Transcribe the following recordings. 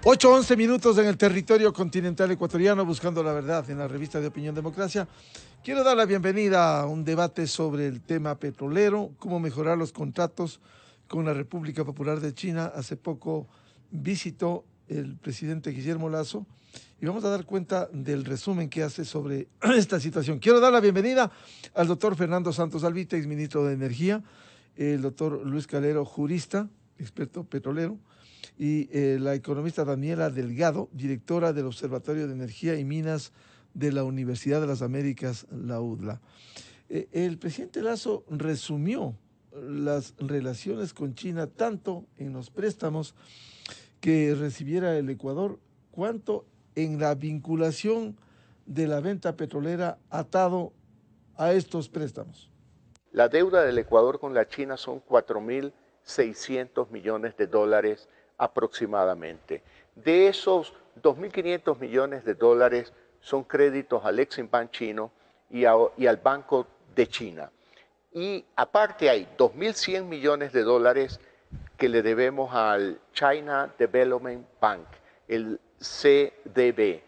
8:11 en el territorio continental ecuatoriano, buscando la verdad en la revista de Opinión Democracia. Quiero dar la bienvenida a un debate sobre el tema petrolero, cómo mejorar los contratos con la República Popular de China. Hace poco visitó el presidente Guillermo Lasso y vamos a dar cuenta del resumen que hace sobre esta situación. Quiero dar la bienvenida al doctor Fernando Santos Alvite, exministro de Energía, el doctor Luis Calero, jurista, experto petrolero, y la economista Daniela Delgado, directora del Observatorio de Energía y Minas de la Universidad de las Américas, la UDLA. El presidente Lasso resumió las relaciones con China tanto en los préstamos que recibiera el Ecuador, cuanto en la vinculación de la venta petrolera atado a estos préstamos. La deuda del Ecuador con la China son 4.600 millones de dólares aproximadamente. De esos 2.500 millones de dólares son créditos al Exim Bank chino y al Banco de China. Y aparte hay 2.100 millones de dólares que le debemos al China Development Bank, el CDB.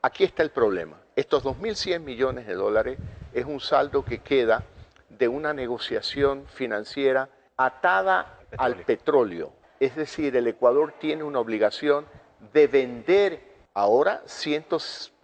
Aquí está el problema. Estos 2.100 millones de dólares es un saldo que queda de una negociación financiera atada al petróleo. Es decir, el Ecuador tiene una obligación de vender ahora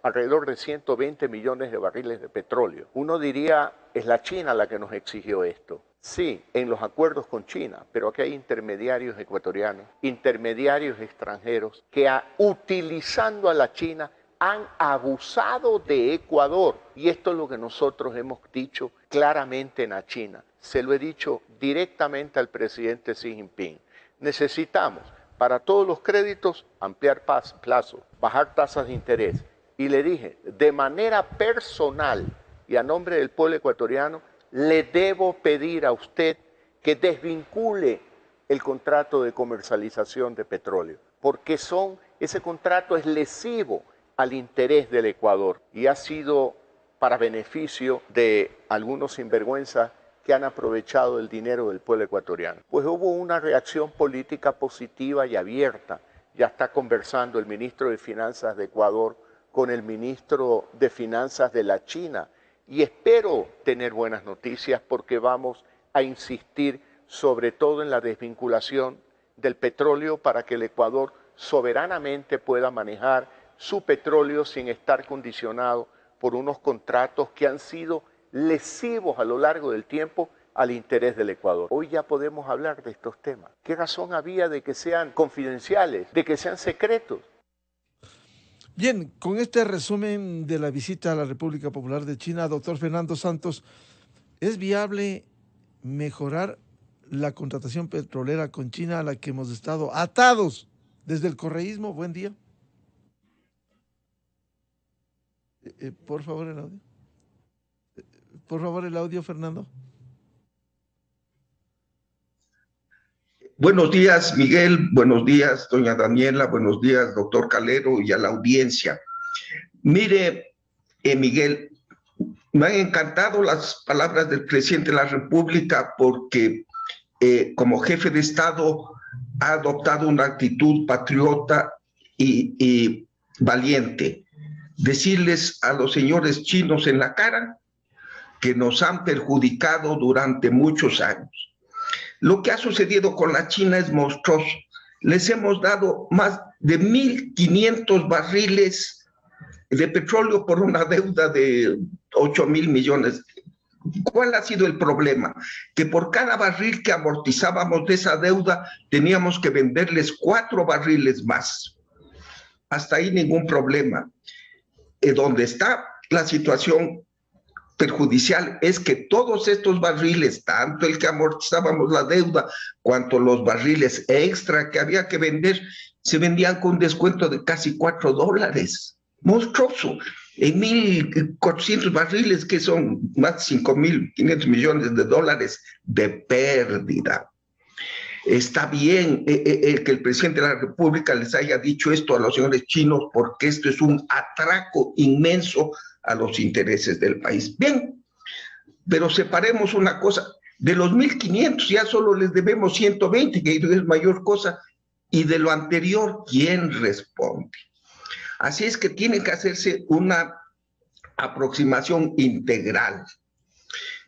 alrededor de 120 millones de barriles de petróleo. Uno diría, es la China la que nos exigió esto. Sí, en los acuerdos con China, pero aquí hay intermediarios ecuatorianos, intermediarios extranjeros que utilizando a la China han abusado de Ecuador. Y esto es lo que nosotros hemos dicho claramente en la China. Se lo he dicho directamente al presidente Xi Jinping. Necesitamos para todos los créditos ampliar plazos, bajar tasas de interés. Y le dije, de manera personal y a nombre del pueblo ecuatoriano, le debo pedir a usted que desvincule el contrato de comercialización de petróleo, porque ese contrato es lesivo al interés del Ecuador y ha sido para beneficio de algunos sinvergüenzas que han aprovechado el dinero del pueblo ecuatoriano. Pues hubo una reacción política positiva y abierta. Ya está conversando el ministro de Finanzas de Ecuador con el ministro de Finanzas de la China y espero tener buenas noticias porque vamos a insistir sobre todo en la desvinculación del petróleo para que el Ecuador soberanamente pueda manejar su petróleo sin estar condicionado por unos contratos que han sido lesivos a lo largo del tiempo al interés del Ecuador. Hoy ya podemos hablar de estos temas. ¿Qué razón había de que sean confidenciales, de que sean secretos? Bien, con este resumen de la visita a la República Popular de China, doctor Fernando Santos, ¿es viable mejorar la contratación petrolera con China a la que hemos estado atados desde el correísmo? Buen día. Por favor, el audio. Por favor, el audio, Fernando. Buenos días, Miguel. Buenos días, doña Daniela. Buenos días, doctor Calero, y a la audiencia. Mire, Miguel, me han encantado las palabras del presidente de la República porque como jefe de Estado ha adoptado una actitud patriota y valiente. Decirles a los señores chinos en la cara que nos han perjudicado durante muchos años. Lo que ha sucedido con la China es monstruoso. Les hemos dado más de 1.500 barriles de petróleo por una deuda de 8.000 millones. ¿Cuál ha sido el problema? Que por cada barril que amortizábamos de esa deuda teníamos que venderles 4 barriles más. Hasta ahí ningún problema. Donde está la situación perjudicial es que todos estos barriles, tanto el que amortizábamos la deuda, cuanto los barriles extra que había que vender, se vendían con descuento de casi $4. Monstruoso. En 1.400 barriles, que son más de 5.500 millones de dólares de pérdida. Está bien que el presidente de la República les haya dicho esto a los señores chinos, porque esto es un atraco inmenso a los intereses del país. Bien, pero separemos una cosa. De los 1.500 ya solo les debemos 120, que es mayor cosa. Y de lo anterior, ¿quién responde? Así es que tiene que hacerse una aproximación integral.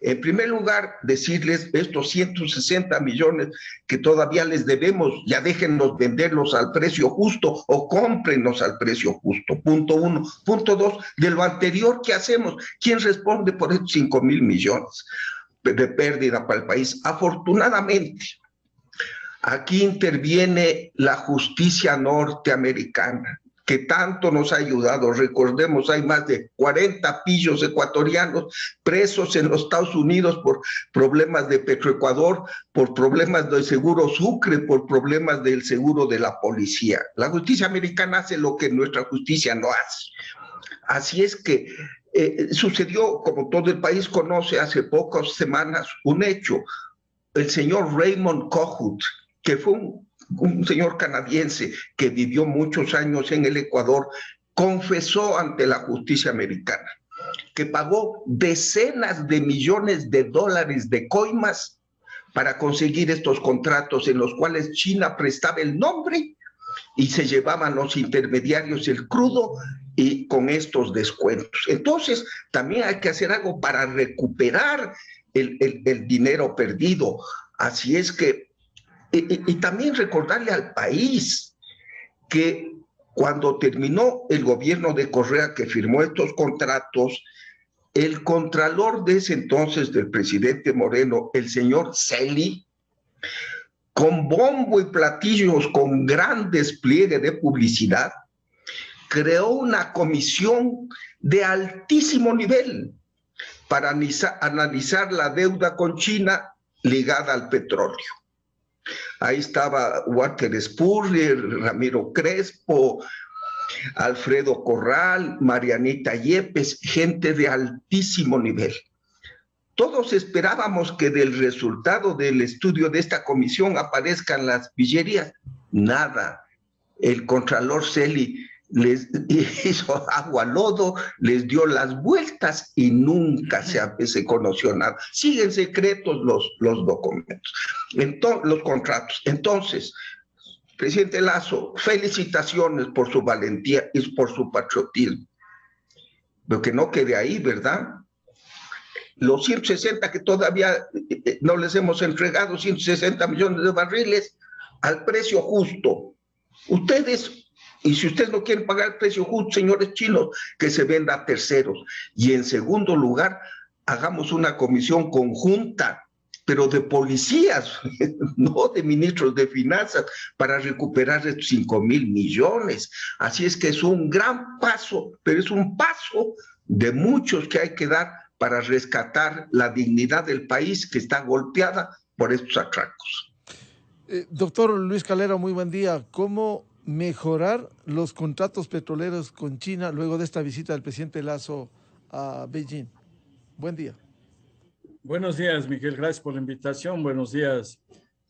En primer lugar, decirles estos 160 millones que todavía les debemos, ya déjennos venderlos al precio justo o cómprenlos al precio justo. Punto uno. Punto dos, de lo anterior, ¿qué hacemos? ¿Quién responde por estos 5.000 millones de pérdida para el país? Afortunadamente, aquí interviene la justicia norteamericana, que tanto nos ha ayudado. Recordemos, hay más de 40 pillos ecuatorianos presos en los Estados Unidos por problemas de Petroecuador, por problemas del seguro Sucre, por problemas del seguro de la policía. La justicia americana hace lo que nuestra justicia no hace. Así es que sucedió, como todo el país conoce, hace pocas semanas, un hecho. El señor Raymond Kohut, que fue un señor canadiense que vivió muchos años en el Ecuador, confesó ante la justicia americana que pagó decenas de millones de dólares de coimas para conseguir estos contratos en los cuales China prestaba el nombre y se llevaban los intermediarios el crudo y con estos descuentos. Entonces, también hay que hacer algo para recuperar el dinero perdido. Así es que y también recordarle al país que cuando terminó el gobierno de Correa, que firmó estos contratos, el contralor de ese entonces del presidente Moreno, el señor Celi, con bombo y platillos, con gran despliegue de publicidad, creó una comisión de altísimo nivel para analizar la deuda con China ligada al petróleo. Ahí estaba Walter Spurrier, Ramiro Crespo, Alfredo Corral, Marianita Yepes, gente de altísimo nivel. Todos esperábamos que del resultado del estudio de esta comisión aparezcan las pillerías. Nada. El contralor Celi les hizo agua lodo, les dio las vueltas y nunca se conoció nada. Siguen secretos los documentos, los contratos. Entonces, presidente Lasso, felicitaciones por su valentía y por su patriotismo. Pero que no quede ahí, ¿verdad? Los 160 que todavía no les hemos entregado, 160 millones de barriles al precio justo. Ustedes, y si ustedes no quieren pagar el precio justo, señores chinos, que se venda a terceros. Y en segundo lugar, hagamos una comisión conjunta, pero de policías, no de ministros de finanzas, para recuperar estos 5.000 millones. Así es que es un gran paso, pero es un paso de muchos que hay que dar para rescatar la dignidad del país que está golpeada por estos atracos. Doctor Luis Calero, muy buen día. ¿Cómo mejorar los contratos petroleros con China luego de esta visita del presidente Lasso a Beijing? Buen día. Buenos días, Miguel. Gracias por la invitación. Buenos días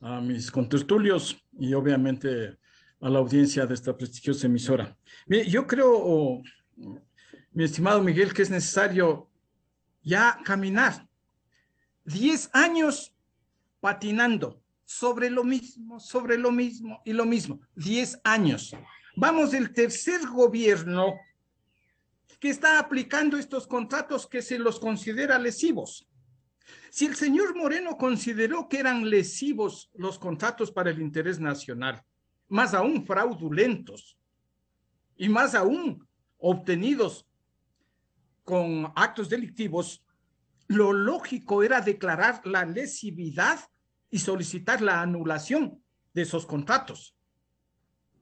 a mis contertulios y obviamente a la audiencia de esta prestigiosa emisora. Mire, yo creo, mi estimado Miguel, que es necesario ya caminar 10 años patinando sobre lo mismo y lo mismo. 10 años. Vamos del tercer gobierno que está aplicando estos contratos que se los considera lesivos. Si el señor Moreno consideró que eran lesivos los contratos para el interés nacional, más aún fraudulentos y más aún obtenidos con actos delictivos, lo lógico era declarar la lesividad y solicitar la anulación de esos contratos.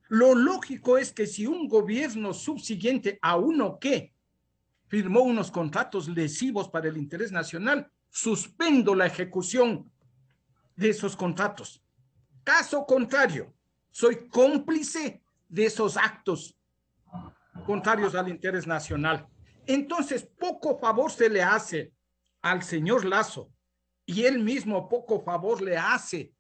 Lo lógico es que si un gobierno subsiguiente a uno que firmó unos contratos lesivos para el interés nacional, suspendo la ejecución de esos contratos. Caso contrario, soy cómplice de esos actos contrarios al interés nacional. Entonces, poco favor se le hace al señor Lasso y él mismo poco favor le hace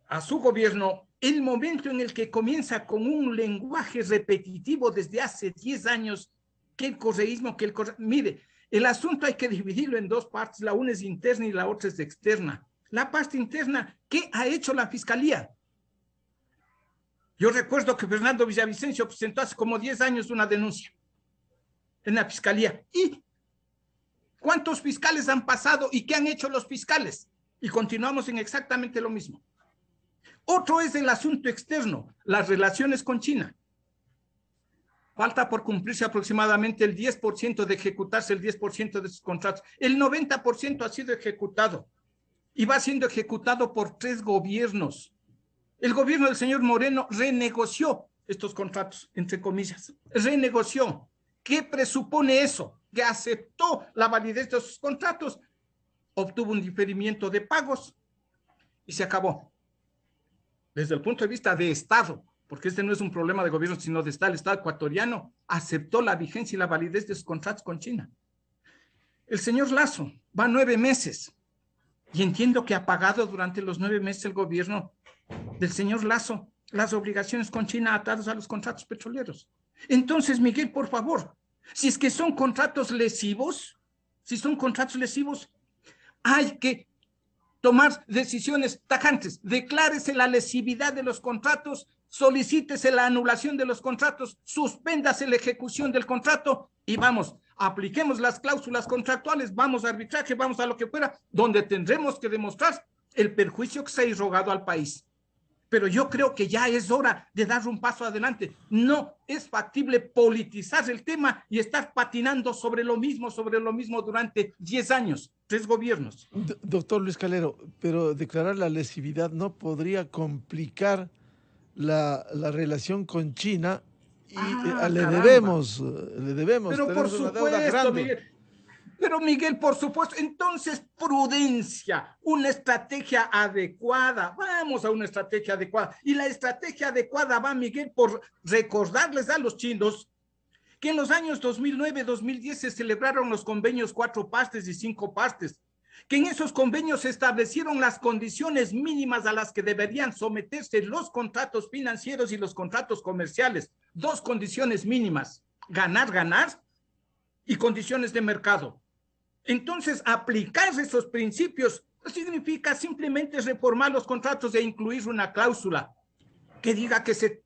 a su gobierno el momento en el que comienza con un lenguaje repetitivo desde hace 10 años, que el correísmo, Mire, el asunto hay que dividirlo en dos partes, la una es interna y la otra es externa. La parte interna, ¿qué ha hecho la Fiscalía? Yo recuerdo que Fernando Villavicencio presentó hace como 10 años una denuncia en la fiscalía. ¿Y cuántos fiscales han pasado y qué han hecho los fiscales? Y continuamos en exactamente lo mismo. Otro es el asunto externo, las relaciones con China. Falta por cumplirse aproximadamente el 10% de ejecutarse el 10% de sus contratos. El 90% ha sido ejecutado y va siendo ejecutado por 3 gobiernos. El gobierno del señor Moreno renegoció estos contratos, entre comillas. Renegoció. ¿Qué presupone eso? Que aceptó la validez de sus contratos, obtuvo un diferimiento de pagos y se acabó. Desde el punto de vista de Estado, porque este no es un problema de gobierno, sino de Estado, el Estado ecuatoriano aceptó la vigencia y la validez de sus contratos con China. El señor Lasso va 9 meses y entiendo que ha pagado durante los 9 meses el gobierno del señor Lasso las obligaciones con China atadas a los contratos petroleros. Entonces, Miguel, por favor, si es que son contratos lesivos, hay que tomar decisiones tajantes. Declárese la lesividad de los contratos, solicítese la anulación de los contratos, suspéndase la ejecución del contrato y vamos, apliquemos las cláusulas contractuales, vamos a arbitraje, vamos a lo que fuera, donde tendremos que demostrar el perjuicio que se ha irrogado al país. Pero yo creo que ya es hora de dar un paso adelante. No es factible politizar el tema y estar patinando sobre lo mismo durante 10 años, 3 gobiernos. Doctor Luis Calero, pero declarar la lesividad no podría complicar la relación con China y le debemos. Pero por supuesto, Miguel. Pero Miguel, por supuesto, entonces prudencia, una estrategia adecuada, vamos a una estrategia adecuada. Y la estrategia adecuada va, Miguel, por recordarles a los chinos que en los años 2009-2010 se celebraron los convenios 4 partes y 5 partes, que en esos convenios se establecieron las condiciones mínimas a las que deberían someterse los contratos financieros y los contratos comerciales. 2 condiciones mínimas, ganar y condiciones de mercado. Entonces, aplicar esos principios no significa simplemente reformar los contratos e incluir una cláusula que diga que se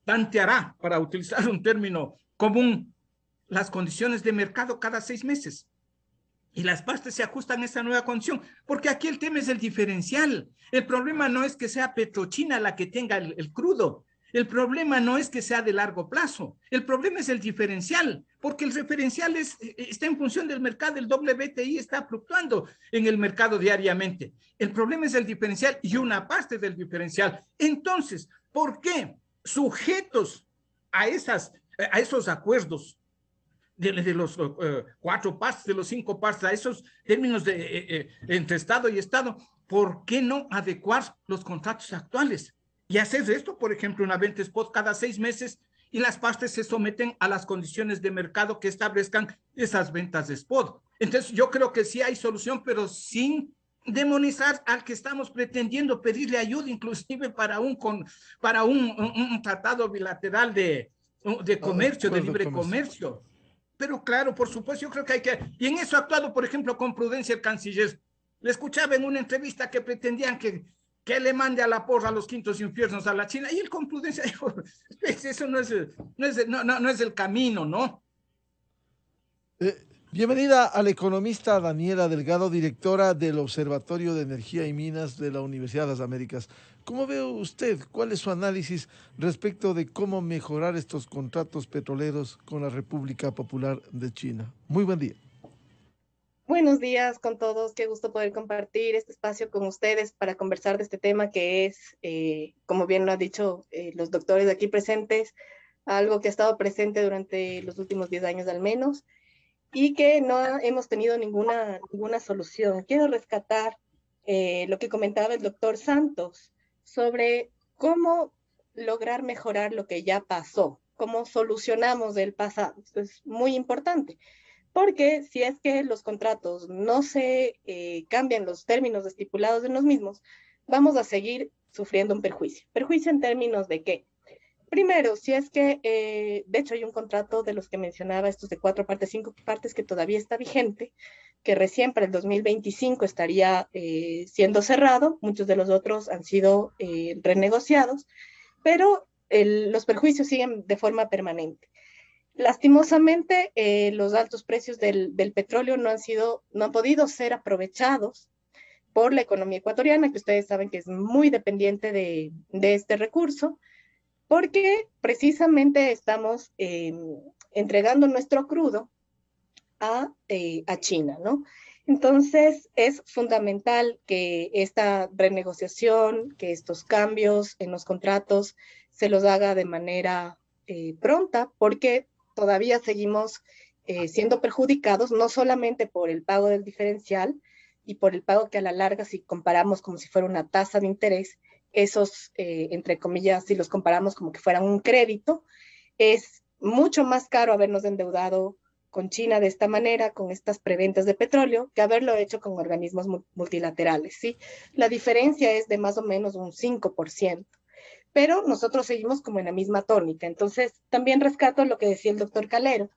tanteará, para utilizar un término común, las condiciones de mercado cada 6 meses. Y las partes se ajustan a esa nueva condición, porque aquí el tema es el diferencial. El problema no es que sea Petrochina la que tenga el crudo. El problema no es que sea de largo plazo, el problema es el diferencial, porque el referencial está en función del mercado, el WTI está fluctuando en el mercado diariamente. El problema es el diferencial y una parte del diferencial. Entonces, ¿por qué sujetos a esos acuerdos de los 4 partes, de los 5 partes, a esos términos entre Estado y Estado, ¿por qué no adecuar los contratos actuales? Y hacer esto, por ejemplo, una venta spot cada 6 meses y las partes se someten a las condiciones de mercado que establezcan esas ventas de spot. Entonces, yo creo que sí hay solución, pero sin demonizar al que estamos pretendiendo pedirle ayuda, inclusive para un tratado bilateral de comercio, de libre comercio. Pero claro, por supuesto, yo creo que hay que... Y en eso ha actuado, por ejemplo, con prudencia el canciller. Le escuchaba en una entrevista que pretendían que le mande a la porra a los quintos infiernos a la China, y él con prudencia dijo, eso no es el camino, ¿no? Bienvenida a la economista Daniela Delgado, directora del Observatorio de Energía y Minas de la Universidad de las Américas. ¿Cómo ve usted? ¿Cuál es su análisis respecto de cómo mejorar estos contratos petroleros con la República Popular de China? Muy buen día. Buenos días con todos, qué gusto poder compartir este espacio con ustedes para conversar de este tema que es, como bien lo han dicho los doctores aquí presentes, algo que ha estado presente durante los últimos 10 años al menos y que no hemos tenido ninguna solución. Quiero rescatar lo que comentaba el doctor Santos sobre cómo lograr mejorar lo que ya pasó, cómo solucionamos el pasado. Esto es muy importante. Porque si es que los contratos no se cambian los términos estipulados en los mismos, vamos a seguir sufriendo un perjuicio. ¿Perjuicio en términos de qué? Primero, si es que, de hecho hay un contrato de los que mencionaba, estos de 4 partes, 5 partes, que todavía está vigente, que recién para el 2025 estaría siendo cerrado, muchos de los otros han sido renegociados, pero los perjuicios siguen de forma permanente. Lastimosamente, los altos precios del petróleo no han podido ser aprovechados por la economía ecuatoriana, que ustedes saben que es muy dependiente de este recurso, porque precisamente estamos entregando nuestro crudo a China, ¿no? Entonces, es fundamental que esta renegociación, que estos cambios en los contratos se los haga de manera pronta, porque todavía seguimos siendo perjudicados, no solamente por el pago del diferencial y por el pago que a la larga, si comparamos como si fuera una tasa de interés, esos, entre comillas, si los comparamos como que fueran un crédito, es mucho más caro habernos endeudado con China de esta manera, con estas preventas de petróleo, que haberlo hecho con organismos multilaterales, ¿sí? La diferencia es de más o menos un 5%, pero nosotros seguimos como en la misma tónica. Entonces, también rescato lo que decía el doctor Calero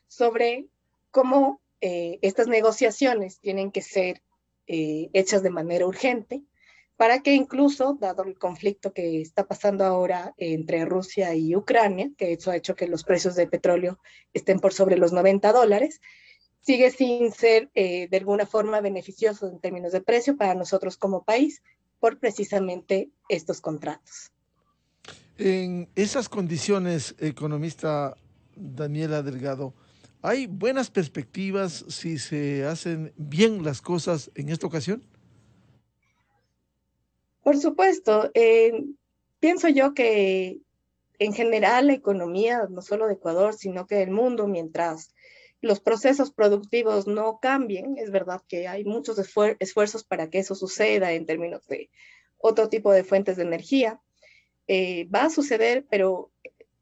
sobre cómo estas negociaciones tienen que ser hechas de manera urgente, para que incluso, dado el conflicto que está pasando ahora entre Rusia y Ucrania, que eso ha hecho que los precios de petróleo estén por sobre los $90, sigue sin ser de alguna forma beneficioso en términos de precio para nosotros como país, por precisamente estos contratos. En esas condiciones, economista Daniela Delgado, ¿hay buenas perspectivas si se hacen bien las cosas en esta ocasión? Por supuesto, pienso yo que en general la economía, no solo de Ecuador, sino que del mundo, mientras los procesos productivos no cambien, es verdad que hay muchos esfuerzos para que eso suceda en términos de otro tipo de fuentes de energía, va a suceder, pero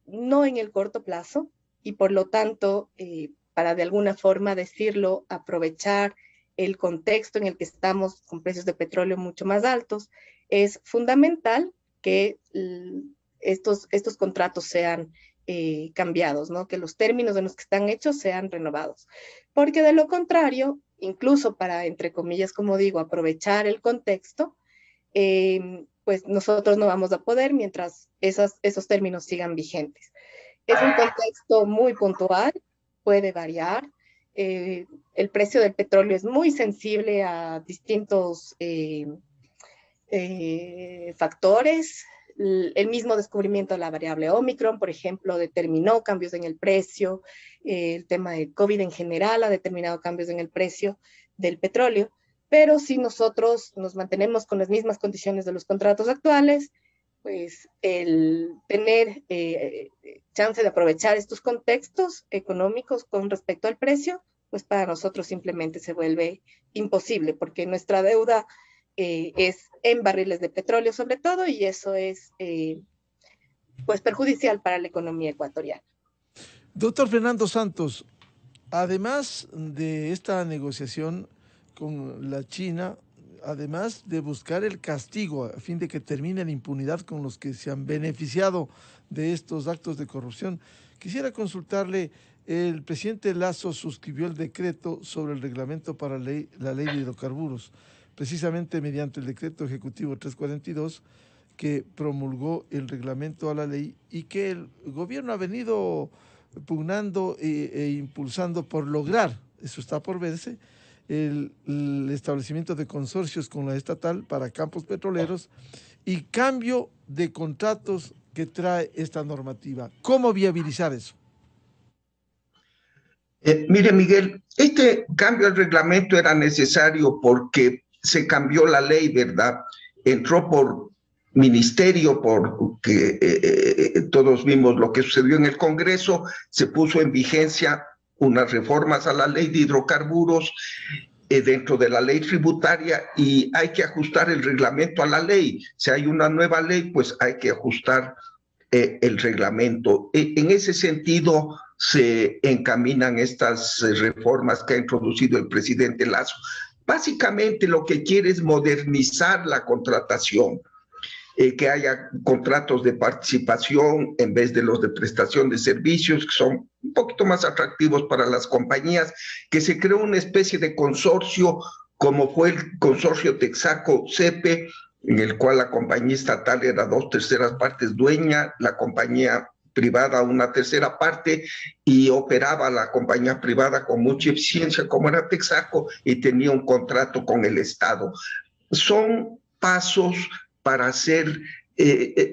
no en el corto plazo, y por lo tanto, para de alguna forma decirlo, aprovechar el contexto en el que estamos con precios de petróleo mucho más altos, es fundamental que estos contratos sean cambiados, ¿no? Que los términos en los que están hechos sean renovados. Porque de lo contrario, incluso para, entre comillas, como digo, aprovechar el contexto, pues nosotros no vamos a poder mientras esos términos sigan vigentes. Es un contexto muy puntual, puede variar. El precio del petróleo es muy sensible a distintos factores. El mismo descubrimiento de la variable Omicron, por ejemplo, determinó cambios en el precio. El tema de COVID en general ha determinado cambios en el precio del petróleo. Pero si nosotros nos mantenemos con las mismas condiciones de los contratos actuales, pues el tener chance de aprovechar estos contextos económicos con respecto al precio, pues para nosotros simplemente se vuelve imposible, porque nuestra deuda es en barriles de petróleo sobre todo, y eso es pues perjudicial para la economía ecuatoriana. Doctor Fernando Santos, además de esta negociación con la China, además de buscar el castigo a fin de que termine la impunidad con los que se han beneficiado de estos actos de corrupción, quisiera consultarle, el presidente Lasso suscribió el decreto sobre el reglamento para la ley de hidrocarburos, precisamente mediante el decreto ejecutivo 342, que promulgó el reglamento a la ley y que el gobierno ha venido pugnando e impulsando por lograr, eso está por verse, el establecimiento de consorcios con la estatal para campos petroleros y cambio de contratos que trae esta normativa. ¿Cómo viabilizar eso? Mire, Miguel, este cambio al reglamento era necesario porque se cambió la ley, ¿verdad? Entró por ministerio, porque todos vimos lo que sucedió en el Congreso, se puso en vigencia unas reformas a la ley de hidrocarburos dentro de la ley tributaria y hay que ajustar el reglamento a la ley. Si hay una nueva ley, pues hay que ajustar el reglamento. En ese sentido se encaminan estas reformas que ha introducido el presidente Lasso. Básicamente lo que quiere es modernizar la contratación, que haya contratos de participación en vez de los de prestación de servicios, que son un poquito más atractivos para las compañías, que se creó una especie de consorcio, como fue el consorcio Texaco-CEPE, en el cual la compañía estatal era 2/3 partes dueña, la compañía privada una 1/3 parte, y operaba la compañía privada con mucha eficiencia, como era Texaco, y tenía un contrato con el Estado. Son pasos para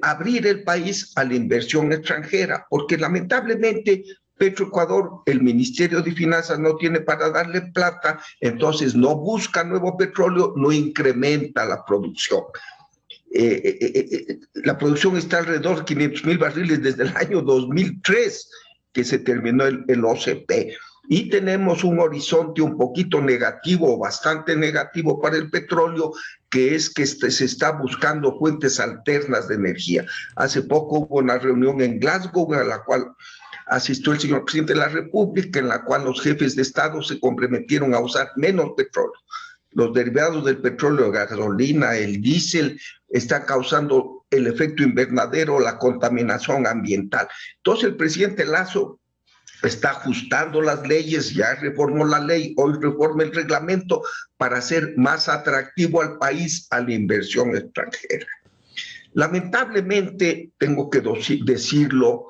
abrir el país a la inversión extranjera, porque lamentablemente Petroecuador, el Ministerio de Finanzas no tiene para darle plata, entonces no busca nuevo petróleo, no incrementa la producción. La producción está alrededor de 500,000 barriles desde el año 2003, que se terminó el OCP. Y tenemos un horizonte un poquito negativo, bastante negativo para el petróleo, que es que se está buscando fuentes alternas de energía. Hace poco hubo una reunión en Glasgow, a la cual asistió el señor presidente de la República, en la cual los jefes de Estado se comprometieron a usar menos petróleo. Los derivados del petróleo, la gasolina, el diésel, están causando el efecto invernadero, la contaminación ambiental. Entonces el presidente Lasso está ajustando las leyes, ya reformó la ley, hoy reforma el reglamento para hacer más atractivo al país a la inversión extranjera. Lamentablemente, tengo que decirlo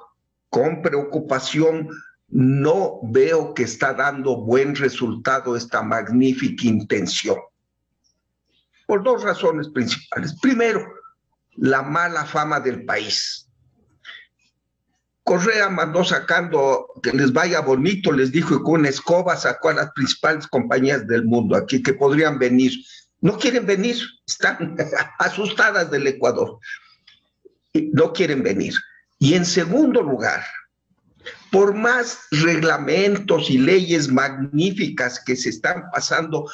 con preocupación, no veo que está dando buen resultado esta magnífica intención. Por dos razones principales. Primero, la mala fama del país. Correa mandó sacando, que les vaya bonito, les dijo, y con una escoba sacó a las principales compañías del mundo aquí que podrían venir. No quieren venir, están asustadas del Ecuador. No quieren venir. Y en segundo lugar, por más reglamentos y leyes magníficas que se están pasando,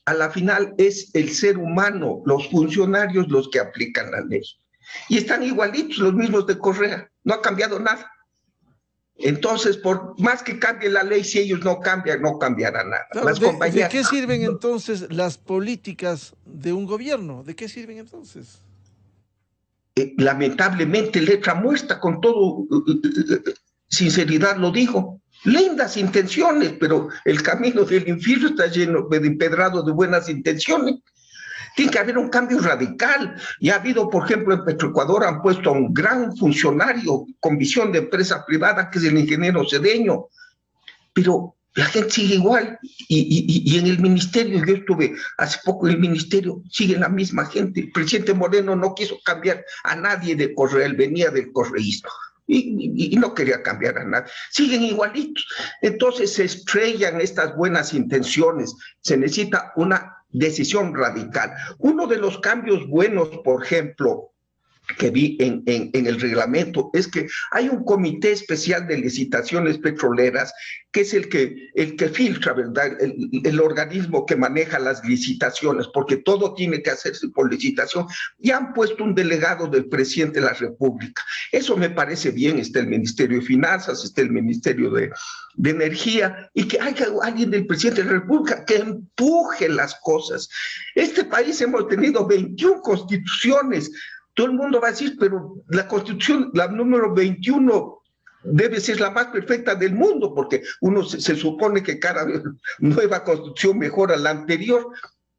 a la final es el ser humano, los funcionarios los que aplican la ley. Y están igualitos los mismos de Correa, no ha cambiado nada. Entonces, por más que cambie la ley, si ellos no cambian, no cambiará nada. Claro, las compañías... ¿De qué sirven entonces las políticas de un gobierno? ¿De qué sirven entonces? Lamentablemente, letra muerta, con todo sinceridad lo digo. Lindas intenciones, pero el camino del infierno está lleno, empedrado de buenas intenciones. Tiene que haber un cambio radical. Y ha habido, por ejemplo, en Petroecuador han puesto a un gran funcionario con visión de empresa privada, que es el ingeniero Cedeño. Pero la gente sigue igual. Y en el ministerio, yo estuve hace poco en el ministerio, sigue la misma gente. El presidente Moreno no quiso cambiar a nadie de Correa, él venía del correísmo. Y no quería cambiar a nadie, siguen igualitos. Entonces se estrellan estas buenas intenciones, se necesita una decisión radical. Uno de los cambios buenos, por ejemplo, que vi en el reglamento, es que hay un comité especial de licitaciones petroleras, que es el que filtra, ¿verdad? El organismo que maneja las licitaciones, porque todo tiene que hacerse por licitación, y han puesto un delegado del presidente de la República. Eso me parece bien. Está el Ministerio de Finanzas, está el Ministerio de Energía, y que haya alguien del presidente de la República que empuje las cosas. Este país hemos tenido 21 constituciones. Todo el mundo va a decir, pero la Constitución, la número 21, debe ser la más perfecta del mundo, porque uno se supone que cada nueva Constitución mejora la anterior,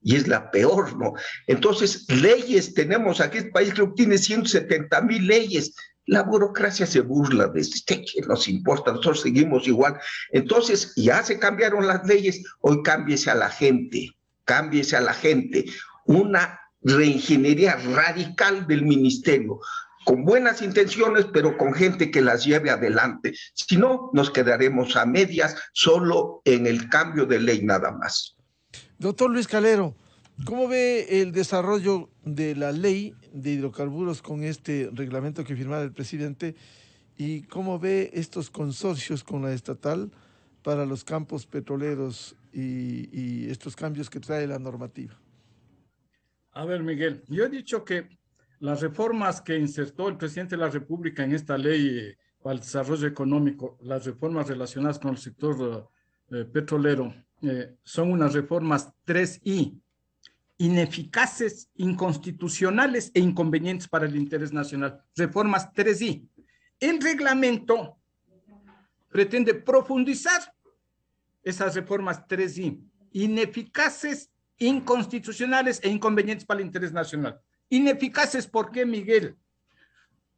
y es la peor, ¿no? Entonces, leyes tenemos aquí, este país creo que tiene 170,000 leyes. La burocracia se burla de esto, que nos importa, nosotros seguimos igual. Entonces, ya se cambiaron las leyes, hoy cámbiese a la gente, cámbiese a la gente. Una reingeniería radical del ministerio, con buenas intenciones, pero con gente que las lleve adelante. Si no, nos quedaremos a medias, solo en el cambio de ley nada más. Doctor Luis Calero, ¿cómo ve el desarrollo de la ley de hidrocarburos con este reglamento que firmara el presidente? ¿Y cómo ve estos consorcios con la estatal para los campos petroleros y estos cambios que trae la normativa? A ver, Miguel, yo he dicho que las reformas que insertó el presidente de la República en esta ley para el desarrollo económico, las reformas relacionadas con el sector petrolero, son unas reformas 3I, ineficaces, inconstitucionales e inconvenientes para el interés nacional. Reformas 3I. El reglamento pretende profundizar esas reformas 3I, ineficaces, inconstitucionales e inconvenientes para el interés nacional. Ineficaces, ¿por qué, Miguel?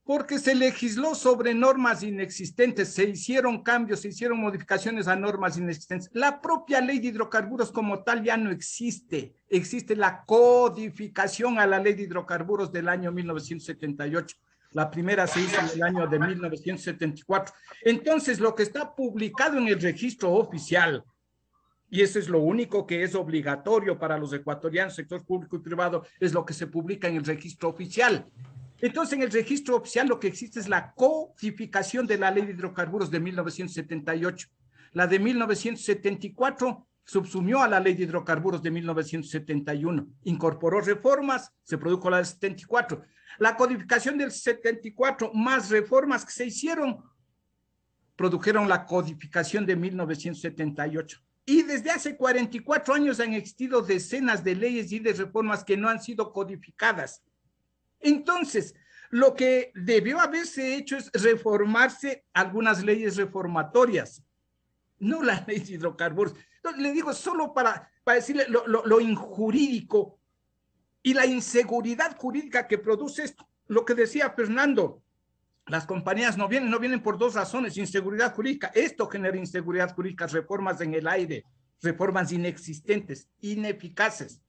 Porque se legisló sobre normas inexistentes, se hicieron cambios, se hicieron modificaciones a normas inexistentes. La propia ley de hidrocarburos como tal ya no existe. Existe la codificación a la ley de hidrocarburos del año 1978. La primera se hizo en el año de 1974. Entonces, lo que está publicado en el registro oficial, y eso es lo único que es obligatorio para los ecuatorianos, sector público y privado, es lo que se publica en el registro oficial. Entonces, en el registro oficial lo que existe es la codificación de la ley de hidrocarburos de 1978. La de 1974 subsumió a la ley de hidrocarburos de 1971, incorporó reformas, se produjo la del 74. La codificación del 74 más reformas que se hicieron produjeron la codificación de 1978. Y desde hace 44 años han existido decenas de leyes y de reformas que no han sido codificadas. Entonces, lo que debió haberse hecho es reformarse algunas leyes reformatorias, no la ley de hidrocarburos. Entonces, le digo solo para decirle lo injurídico y la inseguridad jurídica que produce esto. Lo que decía Fernando, las compañías no vienen por dos razones: inseguridad jurídica. Esto genera inseguridad jurídica, reformas en el aire, reformas inexistentes, ineficaces.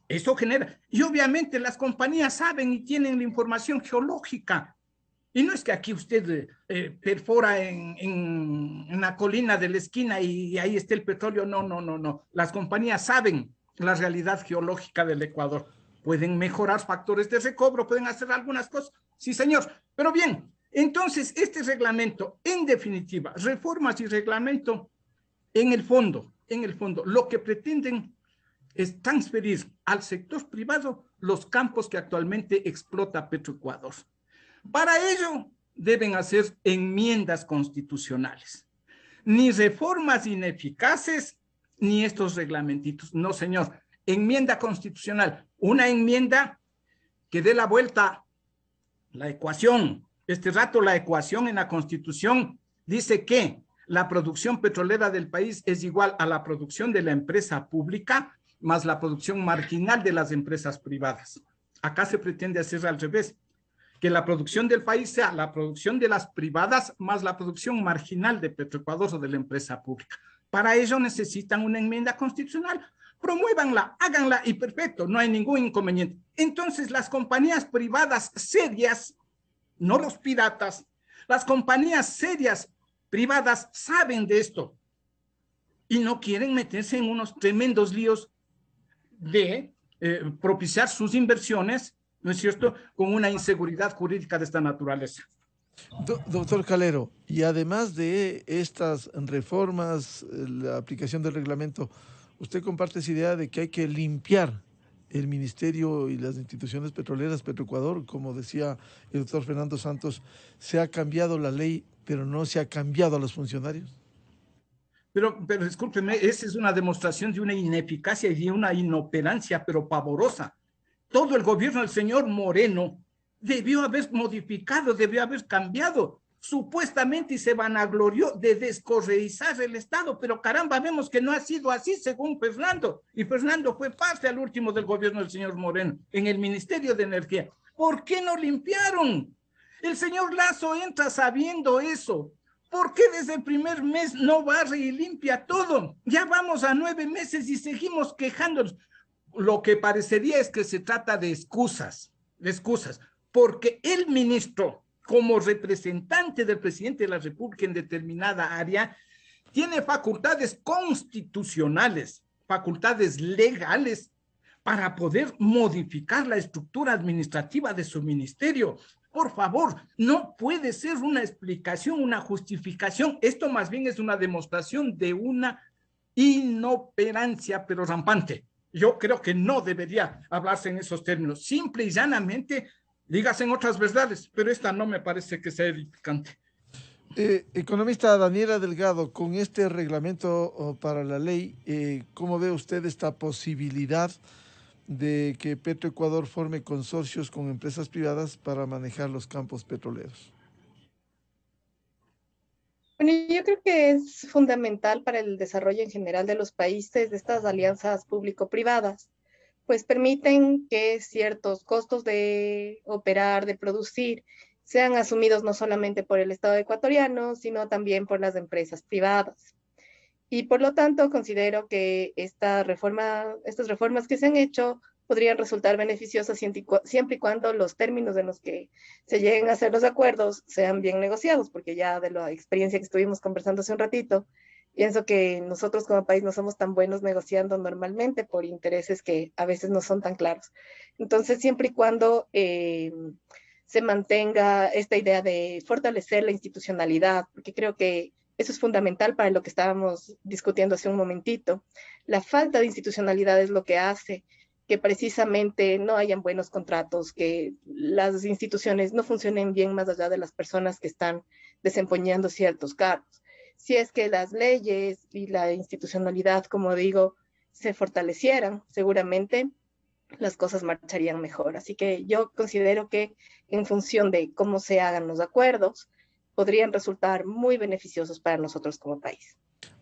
Eso genera, y obviamente las compañías saben y tienen la información geológica. Y no es que aquí usted perfora en la colina de la esquina y ahí esté el petróleo. No. Las compañías saben la realidad geológica del Ecuador. Pueden mejorar factores de recobro, pueden hacer algunas cosas. Sí, señor. Pero bien, entonces este reglamento, en definitiva, reformas y reglamento, en el fondo, lo que pretenden es transferir al sector privado los campos que actualmente explota Petroecuador. Para ello deben hacer enmiendas constitucionales. Ni reformas ineficaces, ni estos reglamentitos. No, señor. Enmienda constitucional. Una enmienda que dé la vuelta, la ecuación. Este rato la ecuación en la Constitución dice que la producción petrolera del país es igual a la producción de la empresa pública más la producción marginal de las empresas privadas. Acá se pretende hacer al revés, que la producción del país sea la producción de las privadas más la producción marginal de Petroecuador o de la empresa pública. Para ello necesitan una enmienda constitucional. Promuévanla, háganla y perfecto, no hay ningún inconveniente. Entonces, las compañías privadas serias, no los piratas, las compañías serias privadas saben de esto y no quieren meterse en unos tremendos líos de propiciar sus inversiones, ¿no es cierto?, con una inseguridad jurídica de esta naturaleza. Doctor Calero, y además de estas reformas, la aplicación del reglamento, ¿usted comparte esa idea de que hay que limpiar el ministerio y las instituciones petroleras, Petroecuador? Como decía el doctor Fernando Santos, se ha cambiado la ley, pero no se ha cambiado a los funcionarios. Pero discúlpeme, esa es una demostración de una ineficacia y de una inoperancia, pero pavorosa. Todo el gobierno del señor Moreno debió haber modificado, debió haber cambiado, supuestamente, y se vanaglorió de descorreizar el Estado, pero caramba, vemos que no ha sido así según Fernando, y Fernando fue parte al último del gobierno del señor Moreno, en el Ministerio de Energía. ¿Por qué no limpiaron? El señor Lazo entra sabiendo eso. ¿Por qué desde el primer mes no barre y limpia todo? Ya vamos a 9 meses y seguimos quejándonos. Lo que parecería es que se trata de excusas, porque el ministro, como representante del presidente de la República en determinada área, tiene facultades constitucionales, facultades legales para poder modificar la estructura administrativa de su ministerio. Por favor, no puede ser una explicación, una justificación. Esto más bien es una demostración de una inoperancia, pero rampante. Yo creo que no debería hablarse en esos términos. Simple y llanamente, dígase en otras verdades, pero esta no me parece que sea edificante. Economista Daniela Delgado, con este reglamento para la ley, ¿cómo ve usted esta posibilidad de que Petroecuador forme consorcios con empresas privadas para manejar los campos petroleros? Bueno, yo creo que es fundamental para el desarrollo en general de los países de estas alianzas público-privadas, pues permiten que ciertos costos de operar, de producir, sean asumidos no solamente por el Estado ecuatoriano, sino también por las empresas privadas. Y por lo tanto, considero que estas reformas que se han hecho podrían resultar beneficiosas siempre y cuando los términos en los que se lleguen a hacer los acuerdos sean bien negociados, porque ya de la experiencia que estuvimos conversando hace un ratito, pienso que nosotros como país no somos tan buenos negociando normalmente por intereses que a veces no son tan claros. Entonces, siempre y cuando se mantenga esta idea de fortalecer la institucionalidad, porque creo que eso es fundamental para lo que estábamos discutiendo hace un momentito. La falta de institucionalidad es lo que hace que precisamente no hayan buenos contratos, que las instituciones no funcionen bien más allá de las personas que están desempeñando ciertos cargos. Si es que las leyes y la institucionalidad, como digo, se fortalecieran, seguramente las cosas marcharían mejor. Así que yo considero que en función de cómo se hagan los acuerdos, podrían resultar muy beneficiosos para nosotros como país.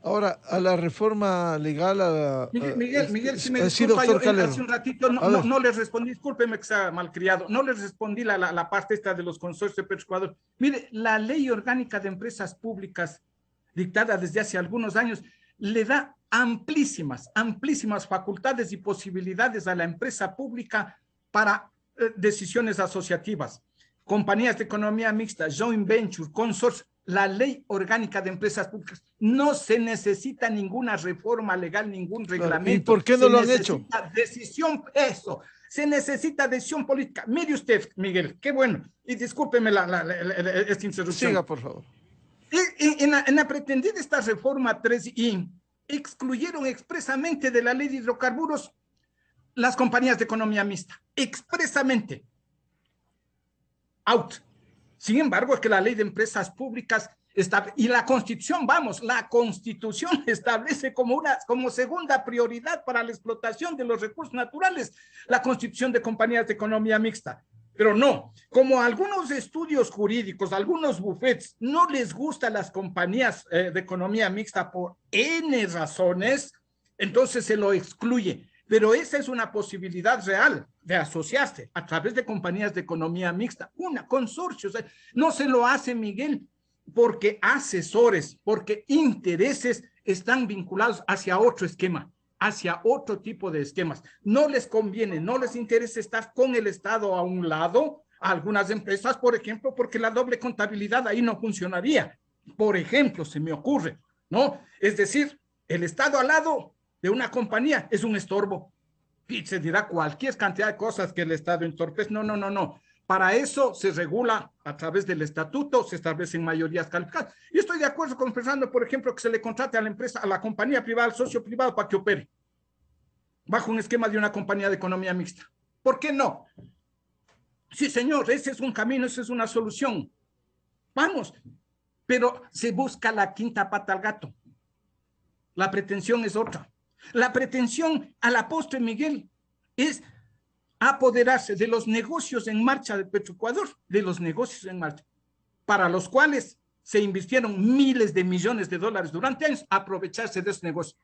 Ahora, a la reforma legal... Miguel, si me disculpa, yo hace un ratito no les respondí, discúlpeme que sea malcriado, no les respondí la parte esta de los consorcios de Petroecuador. Mire, la ley orgánica de empresas públicas dictada desde hace algunos años le da amplísimas facultades y posibilidades a la empresa pública para decisiones asociativas, compañías de economía mixta, joint venture, consorcios. La ley orgánica de empresas públicas. No se necesita ninguna reforma legal, ningún reglamento. ¿Y por qué no lo han hecho? Se necesita decisión política. Mire usted, Miguel, qué bueno. Y discúlpeme esta interrupción. Siga, por favor. En la pretendida esta reforma 3I, excluyeron expresamente de la ley de hidrocarburos las compañías de economía mixta. Expresamente. Out. Sin embargo, es que la ley de empresas públicas y la Constitución, la Constitución establece como segunda prioridad para la explotación de los recursos naturales la constitución de compañías de economía mixta. Pero no, como algunos estudios jurídicos, algunos bufetes, no les gustan las compañías de economía mixta por N razones, entonces se lo excluye. Pero esa es una posibilidad real de asociarse a través de compañías de economía mixta, consorcios. No se lo hace, Miguel, porque asesores, porque intereses están vinculados hacia otro esquema, hacia otro tipo de esquemas. No les conviene, no les interesa estar con el Estado a un lado, a algunas empresas, por ejemplo, porque la doble contabilidad ahí no funcionaría. Por ejemplo, se me ocurre, ¿no? Es decir, el Estado al lado de una compañía es un estorbo. Y se dirá cualquier cantidad de cosas que el Estado entorpece. No. Para eso se regula a través del estatuto, se establecen mayorías calificadas. Y estoy de acuerdo con Fernando, por ejemplo, que se le contrate a la empresa, a la compañía privada, al socio privado para que opere bajo un esquema de una compañía de economía mixta. ¿Por qué no? Sí, señor, ese es un camino, esa es una solución. Vamos, pero se busca la quinta pata al gato. La pretensión es otra. La pretensión a la postre, Miguel, es apoderarse de los negocios en marcha de Petroecuador, de los negocios en marcha, para los cuales se invirtieron miles de millones de dólares durante años, aprovecharse de ese negocio.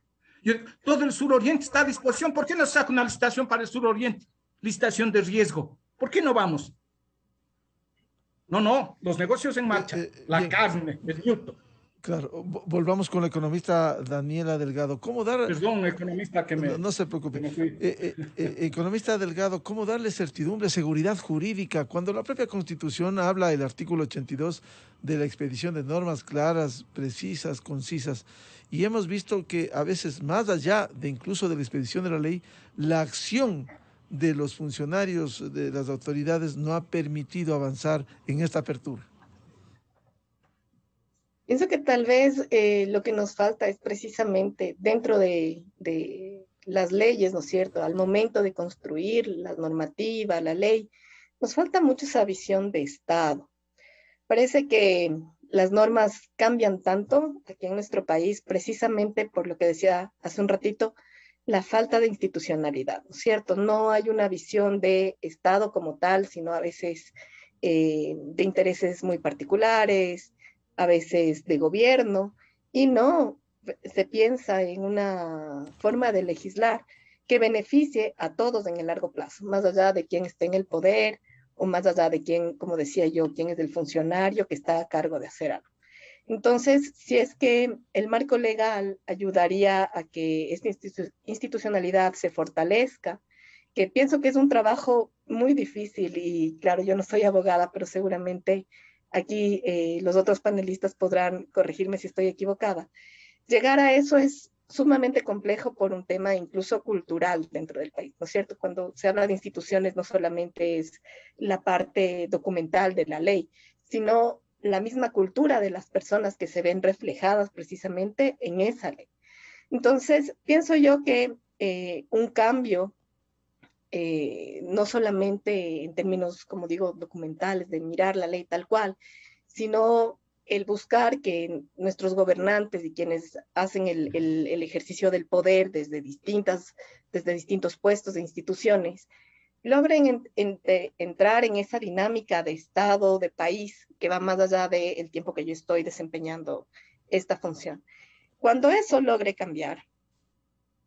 Y todo el suroriente está a disposición. ¿Por qué no se saca una licitación para el suroriente? Licitación de riesgo. ¿Por qué no vamos? No, los negocios en marcha, la carne, el ñuto. Claro, volvamos con la economista Daniela Delgado. ¿Cómo dar... Perdón, economista, que me... No se preocupe. Economista Delgado, ¿cómo darle certidumbre, seguridad jurídica cuando la propia Constitución habla, el artículo 82, de la expedición de normas claras, precisas, concisas? Y hemos visto que a veces, más allá de incluso de la expedición de la ley, la acción de los funcionarios, de las autoridades, no ha permitido avanzar en esta apertura. Pienso que tal vez lo que nos falta es precisamente dentro de las leyes, ¿no es cierto? Al momento de construir la normativa, la ley, nos falta mucho esa visión de Estado. Parece que las normas cambian tanto aquí en nuestro país precisamente por lo que decía hace un ratito, la falta de institucionalidad, ¿no es cierto? No hay una visión de Estado como tal, sino a veces de intereses muy particulares, a veces de gobierno, y no se piensa en una forma de legislar que beneficie a todos en el largo plazo, más allá de quién esté en el poder o más allá de quién, como decía yo, quién es el funcionario que está a cargo de hacer algo. Entonces, si es que el marco legal ayudaría a que esta institucionalidad se fortalezca, que pienso que es un trabajo muy difícil y claro, yo no soy abogada, pero seguramente aquí los otros panelistas podrán corregirme si estoy equivocada. Llegar a eso es sumamente complejo por un tema incluso cultural dentro del país, ¿no es cierto? Cuando se habla de instituciones no solamente es la parte documental de la ley, sino la misma cultura de las personas que se ven reflejadas precisamente en esa ley. Entonces, pienso yo que un cambio, no solamente en términos, como digo, documentales, de mirar la ley tal cual, sino el buscar que nuestros gobernantes y quienes hacen el ejercicio del poder desde distintos puestos de instituciones, logren entrar en esa dinámica de Estado, de país, que va más allá del tiempo que yo estoy desempeñando esta función. Cuando eso logre cambiar,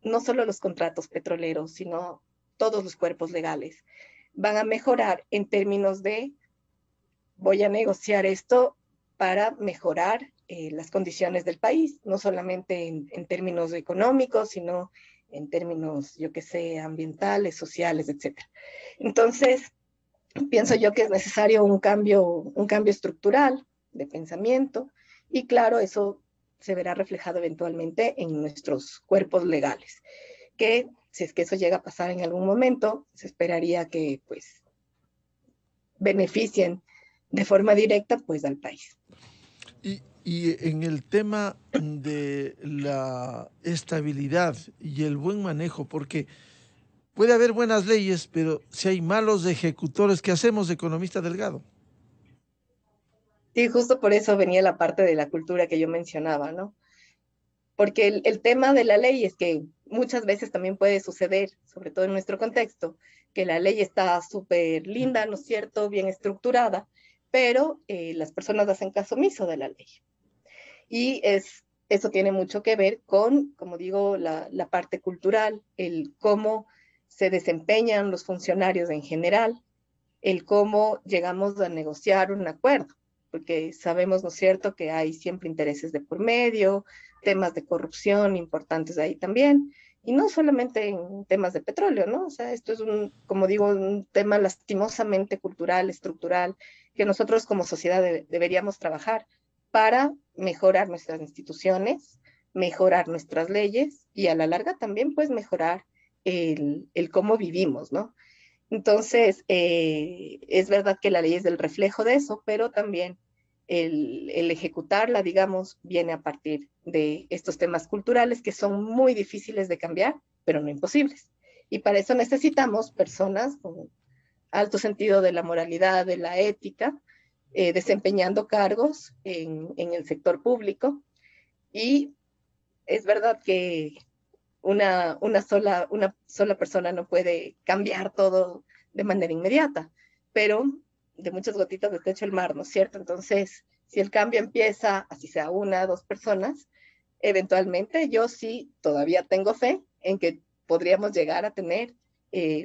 no solo los contratos petroleros, sino todos los cuerpos legales, van a mejorar en términos de voy a negociar esto para mejorar las condiciones del país, no solamente en términos económicos, sino en términos, yo qué sé, ambientales, sociales, etc. Entonces, pienso yo que es necesario un cambio estructural de pensamiento y claro, eso se verá reflejado eventualmente en nuestros cuerpos legales, que si es que eso llega a pasar en algún momento, se esperaría que pues beneficien de forma directa pues al país. Y en el tema de la estabilidad y el buen manejo, porque puede haber buenas leyes, pero si hay malos ejecutores, ¿qué hacemos, economista Delgado? Sí, justo por eso venía la parte de la cultura que yo mencionaba, ¿no? Porque el tema de la ley es que muchas veces también puede suceder, sobre todo en nuestro contexto, que la ley está súper linda, ¿no es cierto?, bien estructurada, pero las personas hacen caso omiso de la ley. Y eso tiene mucho que ver con, como digo, la parte cultural, el cómo se desempeñan los funcionarios en general, el cómo llegamos a negociar un acuerdo, porque sabemos, ¿no es cierto?, que hay siempre intereses de por medio, temas de corrupción importantes ahí también, y no solamente en temas de petróleo, ¿no? O sea, esto es como digo, un tema lastimosamente cultural, estructural, que nosotros como sociedad deberíamos trabajar para mejorar nuestras instituciones, mejorar nuestras leyes y a la larga también pues mejorar el cómo vivimos, ¿no? Entonces, es verdad que la ley es el reflejo de eso, pero también el ejecutarla, digamos, viene a partir de estos temas culturales que son muy difíciles de cambiar, pero no imposibles. Y para eso necesitamos personas con alto sentido de la moralidad, de la ética, desempeñando cargos en el sector público. Y es verdad que una sola persona no puede cambiar todo de manera inmediata, pero de muchas gotitas está hecho el mar, ¿no es cierto? Entonces, si el cambio empieza, así sea una, dos personas, eventualmente yo sí todavía tengo fe en que podríamos llegar a tener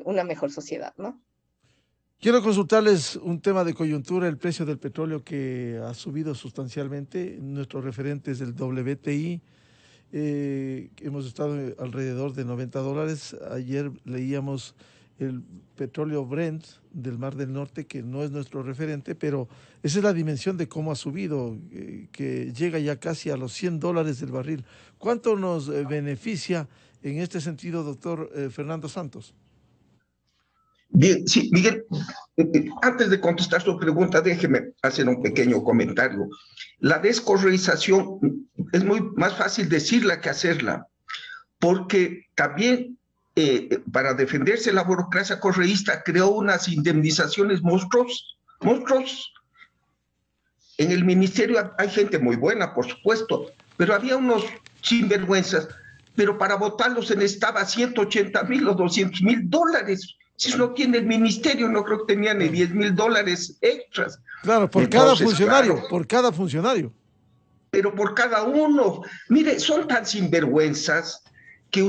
una mejor sociedad, ¿no? Quiero consultarles un tema de coyuntura, el precio del petróleo que ha subido sustancialmente. Nuestros referentes del WTI, hemos estado alrededor de $90. Ayer leíamos el petróleo Brent del Mar del Norte, que no es nuestro referente, pero esa es la dimensión de cómo ha subido, que llega ya casi a los $100 del barril. ¿Cuánto nos beneficia en este sentido, doctor Fernando Santos? Bien, sí, Miguel, antes de contestar su pregunta, déjeme hacer un pequeño comentario. La descorreización es más fácil decirla que hacerla, porque también para defenderse la burocracia correísta creó unas indemnizaciones monstruos. En el ministerio hay gente muy buena, por supuesto, pero había unos sinvergüenzas, pero para votarlos se necesitaba $180,000 o $200,000. Si no tiene el ministerio, no creo que tenía ni $10,000 extras. Claro, por cada funcionario. Pero por cada uno. Mire, son tan sinvergüenzas que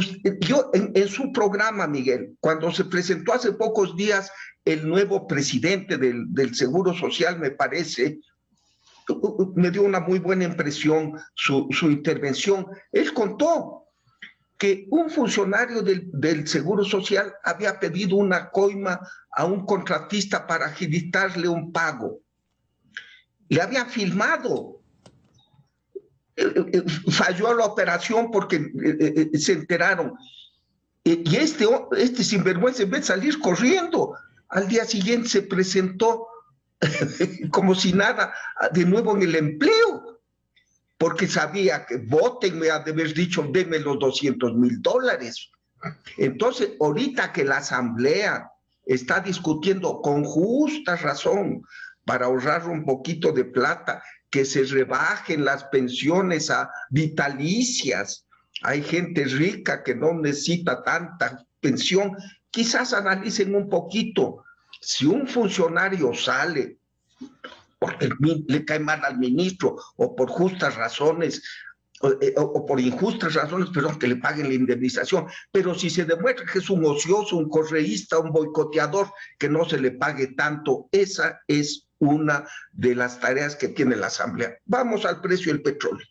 en su programa, Miguel, cuando se presentó hace pocos días el nuevo presidente del Seguro Social, me parece, me dio una muy buena impresión su intervención. Él contó que un funcionario del Seguro Social había pedido una coima a un contratista para agilitarle un pago. Le había filmado. Falló la operación porque se enteraron. Y este sinvergüenza, en vez de salir corriendo, al día siguiente se presentó como si nada, de nuevo en el empleo, porque sabía que voten, me ha de haber dicho, denme los $200,000. Entonces, ahorita que la Asamblea está discutiendo con justa razón para ahorrar un poquito de plata, que se rebajen las pensiones a vitalicias. Hay gente rica que no necesita tanta pensión. Quizás analicen un poquito. Si un funcionario sale porque le cae mal al ministro o por justas razones, o por injustas razones, perdón, que le paguen la indemnización, pero si se demuestra que es un ocioso, un correísta, un boicoteador, que no se le pague tanto. Esa es una de las tareas que tiene la Asamblea. Vamos al precio del petróleo.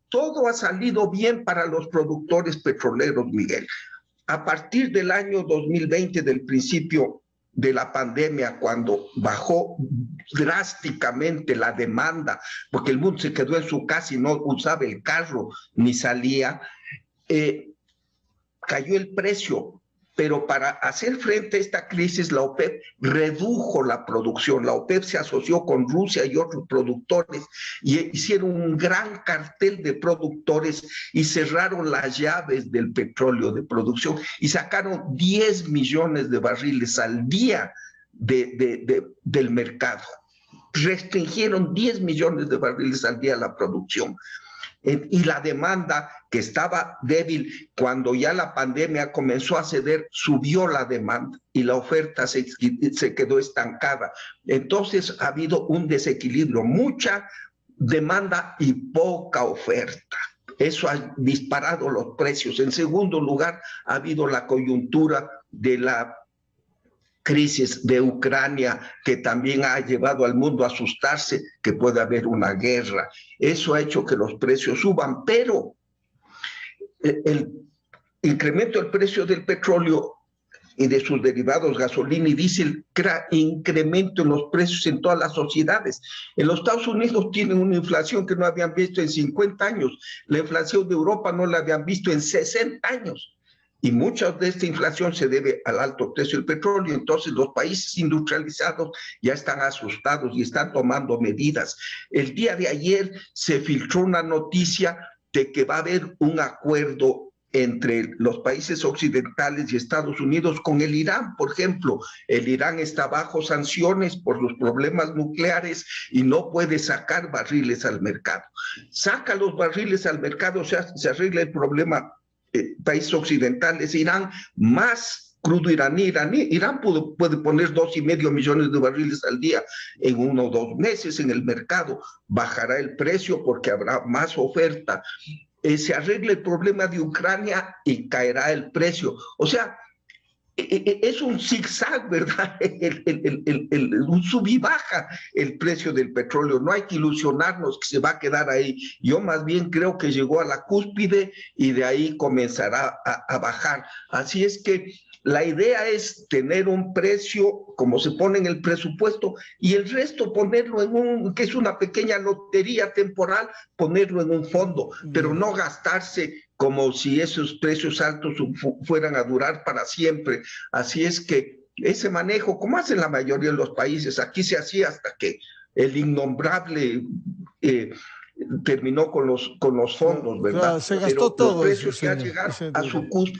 Todo ha salido bien para los productores petroleros, Miguel. A partir del año 2020, del principio de la pandemia, cuando bajó drásticamente la demanda, porque el mundo se quedó en su casa y no usaba el carro ni salía, cayó el precio. Pero para hacer frente a esta crisis, la OPEP redujo la producción. La OPEP se asoció con Rusia y otros productores y hicieron un gran cartel de productores y cerraron las llaves del petróleo de producción y sacaron 10 millones de barriles al día del mercado. Restringieron 10 millones de barriles al día la producción. Y la demanda, que estaba débil cuando ya la pandemia comenzó a ceder, subió la demanda y la oferta se quedó estancada. Entonces ha habido un desequilibrio, mucha demanda y poca oferta. Eso ha disparado los precios. En segundo lugar, ha habido la coyuntura de la crisis de Ucrania, que también ha llevado al mundo a asustarse que puede haber una guerra. Eso ha hecho que los precios suban, pero el incremento del precio del petróleo y de sus derivados, gasolina y diésel, crea incremento en los precios en todas las sociedades. En los Estados Unidos tienen una inflación que no habían visto en 50 años. La inflación de Europa no la habían visto en 60 años. Y mucha de esta inflación se debe al alto precio del petróleo. Entonces los países industrializados ya están asustados y están tomando medidas. El día de ayer se filtró una noticia de que va a haber un acuerdo entre los países occidentales y Estados Unidos con el Irán. Por ejemplo, el Irán está bajo sanciones por los problemas nucleares y no puede sacar barriles al mercado. Saca los barriles al mercado, o sea, se arregla el problema. Países occidentales, Irán, más crudo iraní. Irán puede poner 2,5 millones de barriles al día en 1 o 2 meses en el mercado. Bajará el precio porque habrá más oferta. Se arregla el problema de Ucrania y caerá el precio. O sea, es un zigzag, ¿verdad? Un sub y baja el precio del petróleo. No hay que ilusionarnos que se va a quedar ahí. Yo más bien creo que llegó a la cúspide y de ahí comenzará a bajar. Así es que la idea es tener un precio como se pone en el presupuesto y el resto ponerlo en que es una pequeña lotería temporal, ponerlo en un fondo, pero no gastarse como si esos precios altos fueran a durar para siempre. Así es que ese manejo, como hacen la mayoría de los países, aquí se hacía hasta que el innombrable terminó con los fondos, ¿verdad? Claro, se gastó todo. Los precios que han llegado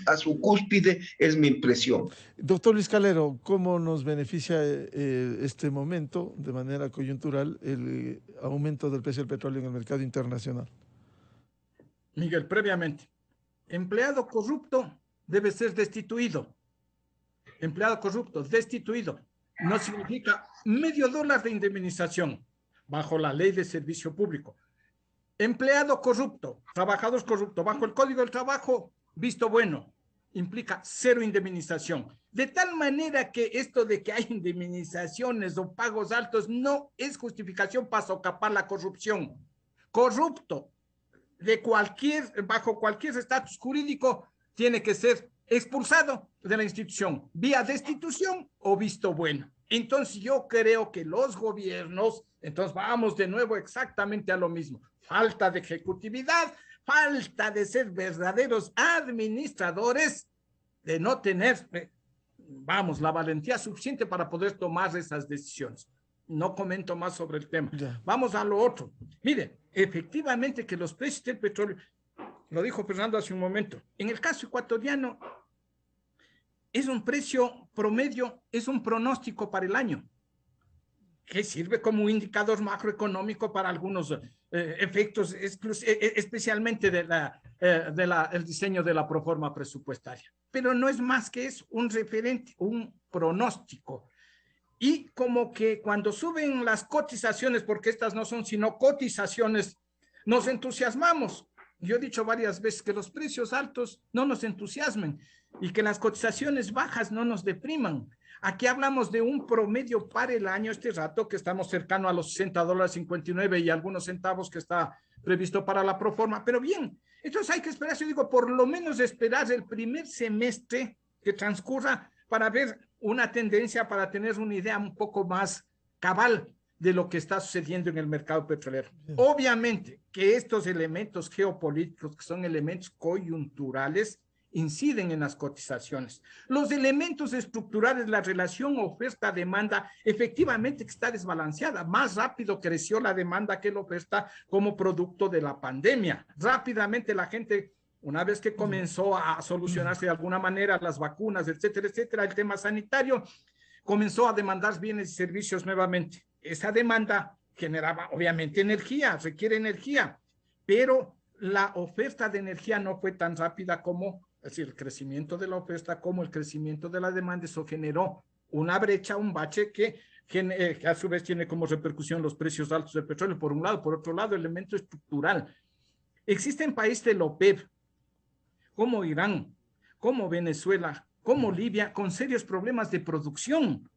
a su cúspide es mi impresión. Doctor Luis Calero, ¿cómo nos beneficia este momento, de manera coyuntural, el aumento del precio del petróleo en el mercado internacional? Miguel, previamente, empleado corrupto debe ser destituido. Empleado corrupto, destituido. No significa $0,5 de indemnización bajo la ley de servicio público. Empleado corrupto, trabajador corrupto, bajo el Código del Trabajo, visto bueno, implica cero indemnización. De tal manera que esto de que hay indemnizaciones o pagos altos no es justificación para socapar la corrupción. Corrupto bajo cualquier estatus jurídico tiene que ser expulsado de la institución, vía destitución o visto bueno. Entonces yo creo que los gobiernos, entonces vamos de nuevo exactamente a lo mismo, falta de ejecutividad, falta de ser verdaderos administradores, de no tener, la valentía suficiente para poder tomar esas decisiones. No comento más sobre el tema. Vamos a lo otro. Mire, efectivamente que los precios del petróleo, lo dijo Fernando hace un momento, en el caso ecuatoriano es un precio promedio, es un pronóstico para el año, que sirve como un indicador macroeconómico para algunos efectos, especialmente el diseño de la proforma presupuestaria. Pero no es más que es un referente, un pronóstico. Y como que cuando suben las cotizaciones, porque estas no son sino cotizaciones, nos entusiasmamos. Yo he dicho varias veces que los precios altos no nos entusiasmen y que las cotizaciones bajas no nos depriman. Aquí hablamos de un promedio para el año, este rato, que estamos cercano a los $60.59 y algunos centavos que está previsto para la proforma. Pero bien, entonces hay que esperar, yo digo, por lo menos esperar el primer semestre que transcurra para ver una tendencia, para tener una idea un poco más cabal de lo que está sucediendo en el mercado petrolero. Obviamente que estos elementos geopolíticos, que son elementos coyunturales, inciden en las cotizaciones. Los elementos estructurales, la relación oferta-demanda, efectivamente que está desbalanceada. Más rápido creció la demanda que la oferta como producto de la pandemia. Rápidamente la gente, una vez que comenzó a solucionarse de alguna manera las vacunas, etcétera, el tema sanitario, comenzó a demandar bienes y servicios nuevamente. Esa demanda generaba, obviamente, energía, requiere energía, pero la oferta de energía no fue tan rápida como, es decir, el crecimiento de la oferta como el crecimiento de la demanda. Eso generó una brecha, un bache que a su vez tiene como repercusión los precios altos del petróleo, por un lado. Por otro lado, elemento estructural. Existen países de la OPEP, como Irán, como Venezuela, como Libia, con serios problemas de producción.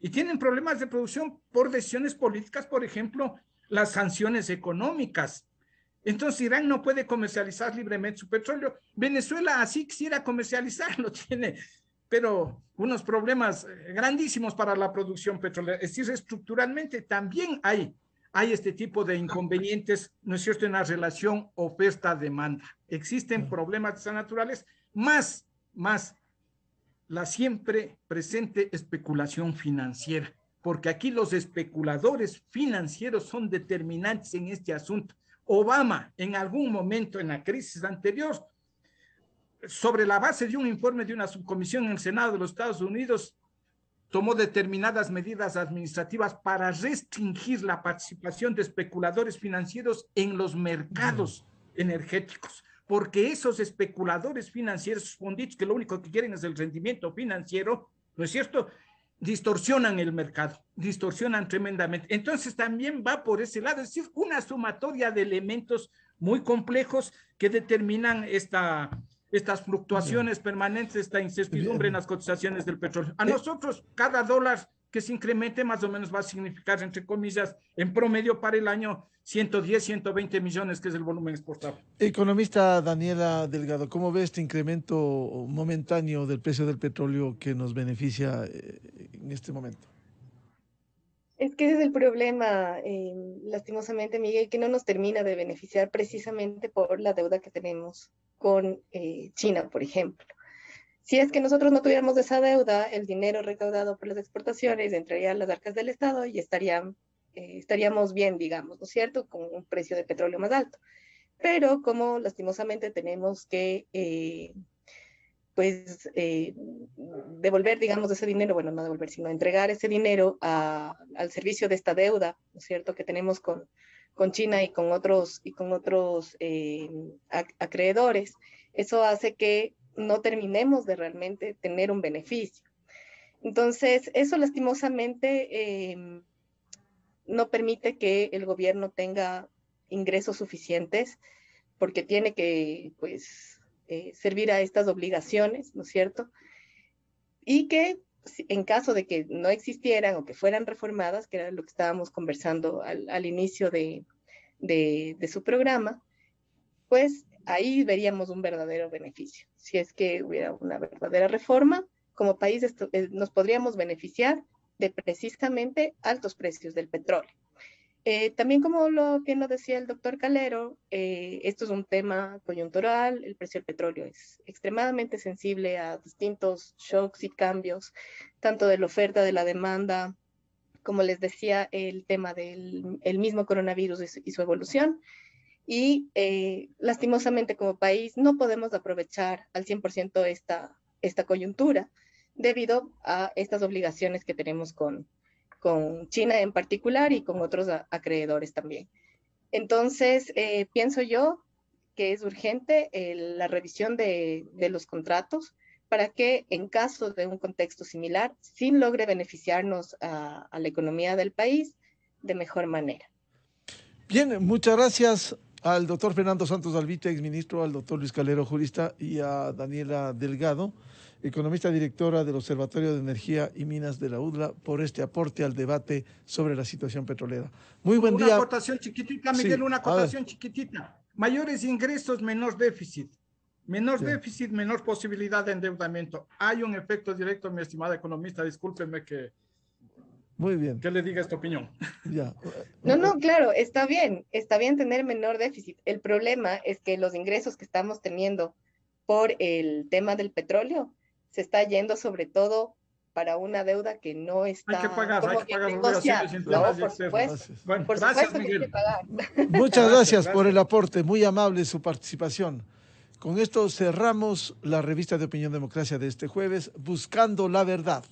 Y tienen problemas de producción por decisiones políticas, por ejemplo, las sanciones económicas. Entonces Irán no puede comercializar libremente su petróleo. Venezuela así quisiera comercializarlo, tiene, pero unos problemas grandísimos para la producción petrolera. Es decir, estructuralmente también hay este tipo de inconvenientes, ¿no es cierto?, en la relación oferta-demanda. Existen problemas de esa naturaleza, más la siempre presente especulación financiera, porque aquí los especuladores financieros son determinantes en este asunto. Obama, en algún momento en la crisis anterior, sobre la base de un informe de una subcomisión en el Senado de los Estados Unidos, tomó determinadas medidas administrativas para restringir la participación de especuladores financieros en los mercados energéticos, porque esos especuladores financieros, fonditos, que lo único que quieren es el rendimiento financiero, ¿no es cierto?, distorsionan el mercado, distorsionan tremendamente. Entonces también va por ese lado, es decir, una sumatoria de elementos muy complejos que determinan estas fluctuaciones permanentes, esta incertidumbre en las cotizaciones del petróleo. A nosotros, cada dólar que se incremente más o menos va a significar, entre comillas, en promedio para el año 110, 120 millones, que es el volumen exportable. Economista Daniela Delgado, ¿cómo ve este incremento momentáneo del precio del petróleo que nos beneficia en este momento? Es que ese es el problema, lastimosamente, Miguel, que no nos termina de beneficiar precisamente por la deuda que tenemos con China, por ejemplo. Si es que nosotros no tuviéramos esa deuda, el dinero recaudado por las exportaciones entraría a las arcas del Estado y estaríamos bien, digamos, ¿no es cierto?, con un precio de petróleo más alto. Pero como lastimosamente tenemos que, devolver, digamos, ese dinero, bueno, no devolver, sino entregar ese dinero al servicio de esta deuda, ¿no es cierto?, que tenemos con China y con otros acreedores, eso hace que no terminemos de realmente tener un beneficio. Entonces, eso lastimosamente no permite que el gobierno tenga ingresos suficientes, porque tiene que, servir a estas obligaciones, ¿no es cierto? Y que en caso de que no existieran o que fueran reformadas, que era lo que estábamos conversando al inicio de su programa, pues ahí veríamos un verdadero beneficio. Si es que hubiera una verdadera reforma, como país nos podríamos beneficiar de precisamente altos precios del petróleo. También como lo que nos decía el doctor Calero, esto es un tema coyuntural, el precio del petróleo es extremadamente sensible a distintos shocks y cambios, tanto de la oferta, de la demanda, como les decía, el tema del mismo coronavirus y su evolución. Y lastimosamente como país no podemos aprovechar al 100% esta coyuntura debido a estas obligaciones que tenemos con China en particular y con otros acreedores también. Entonces, pienso yo que es urgente la revisión de los contratos para que en caso de un contexto similar, sí logre beneficiarnos a la economía del país de mejor manera. Bien, muchas gracias al doctor Fernando Santos Alvite, exministro, al doctor Luis Calero, jurista, y a Daniela Delgado, economista directora del Observatorio de Energía y Minas de la UDLA, por este aporte al debate sobre la situación petrolera. Muy buen día. Una acotación chiquitita, Miguel, sí, una acotación chiquitita. Mayores ingresos, menor déficit. Menor déficit, menor posibilidad de endeudamiento. Hay un efecto directo, mi estimada economista, discúlpeme que... Muy bien. ¿Qué le diga esta opinión? Ya. No, claro, está bien tener menor déficit. El problema es que los ingresos que estamos teniendo por el tema del petróleo se está yendo sobre todo para una deuda que no está... Hay que pagar obligaciones no, por supuesto. Bueno, por gracias, supuesto Miguel. Que hay que pagar. Muchas gracias por el aporte, muy amable su participación. Con esto cerramos la revista de Opinión Democracia de este jueves, Buscando la Verdad.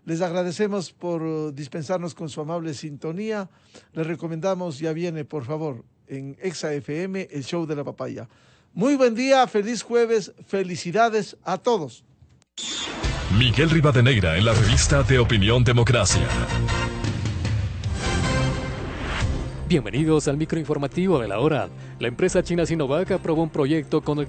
Les agradecemos por dispensarnos con su amable sintonía. Les recomendamos, ya viene, por favor, en Exa FM, el show de la papaya. Muy buen día, feliz jueves, felicidades a todos. Miguel Rivadeneira en la revista de Opinión Democracia. Bienvenidos al microinformativo de la hora. La empresa china Sinovac aprobó un proyecto con el